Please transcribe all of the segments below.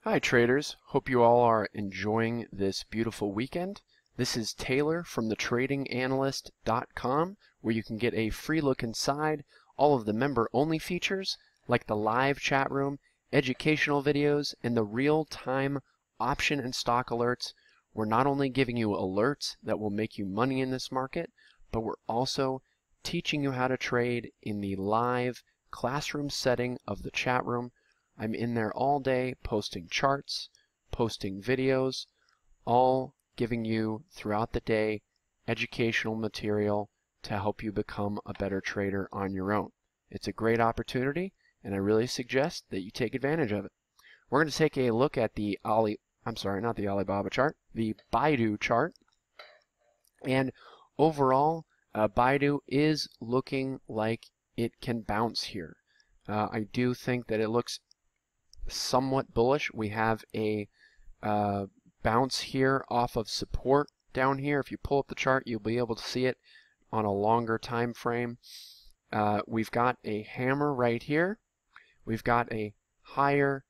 Hi traders, hope you all are enjoying this beautiful weekend. This is Taylor from thetradinganalyst.com, where you can get a free look inside all of the member-only features like the live chat room, educational videos, and the real-time option and stock alerts. We're not only giving you alerts that will make you money in this market, but we're also teaching you how to trade in the live classroom setting of the chat room. I'm in there all day posting charts, posting videos, all giving you throughout the day educational material to help you become a better trader on your own. It's a great opportunity, and I really suggest that you take advantage of it. We're going to take a look at the Alibaba chart, the BIDU chart, and overall, BIDU is looking like it can bounce here. I do think that it looks somewhat bullish. We have a bounce here off of support down here. If you pull up the chart, you'll be able to see it on a longer time frame. We've got a hammer right here. We've got a higher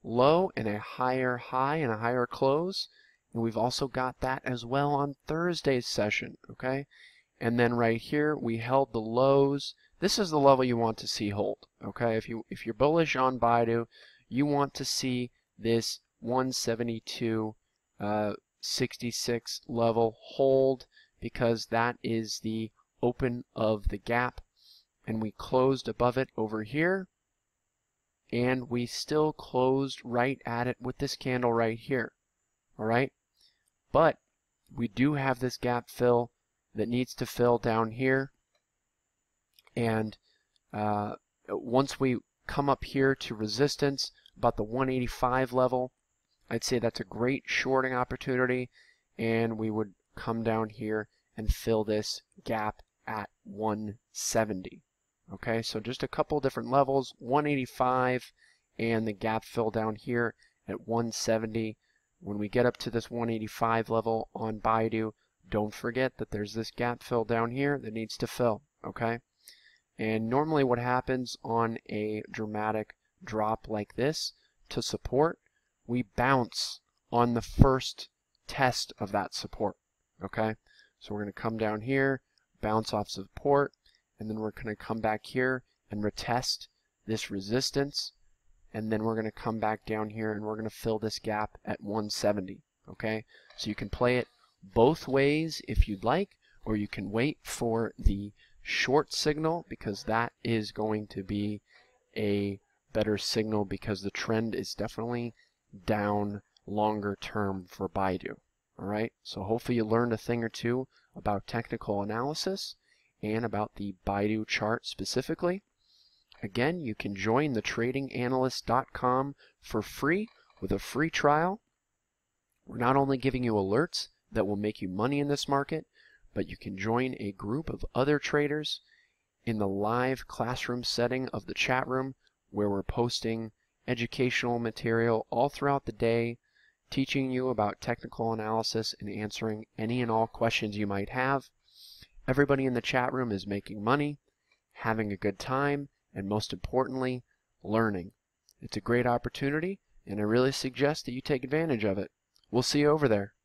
low and a higher high and a higher close. And we've also got that as well on Thursday's session, okay? And then right here, we held the lows. This is the level you want to see hold, okay? If you're bullish on BIDU, you want to see this 172.66 level hold, because that is the open of the gap, and we closed above it over here, and we still closed right at it with this candle right here. All right, but we do have this gap fill that needs to fill down here, and once we come up here to resistance about the 185 level, I'd say that's a great shorting opportunity, and we would come down here and fill this gap at 170. Okay, so just a couple different levels, 185 and the gap fill down here at 170. When we get up to this 185 level on BIDU, don't forget that there's this gap fill down here that needs to fill, okay? And normally what happens on a dramatic drop like this to support, we bounce on the first test of that support, okay? So we're going to come down here, bounce off support, and then we're going to come back here and retest this resistance, and then we're going to come back down here and we're going to fill this gap at 170, okay? So you can play it both ways if you'd like, or you can wait for the short signal, because that is going to be a better signal, because the trend is definitely down longer term for BIDU. All right, so hopefully you learned a thing or two about technical analysis and about the BIDU chart specifically. Again, you can join thetradinganalyst.com for free with a free trial. We're not only giving you alerts that will make you money in this market, but you can join a group of other traders in the live classroom setting of the chat room, where we're posting educational material all throughout the day, teaching you about technical analysis and answering any and all questions you might have. Everybody in the chat room is making money, having a good time, and most importantly, learning. It's a great opportunity, and I really suggest that you take advantage of it. We'll see you over there.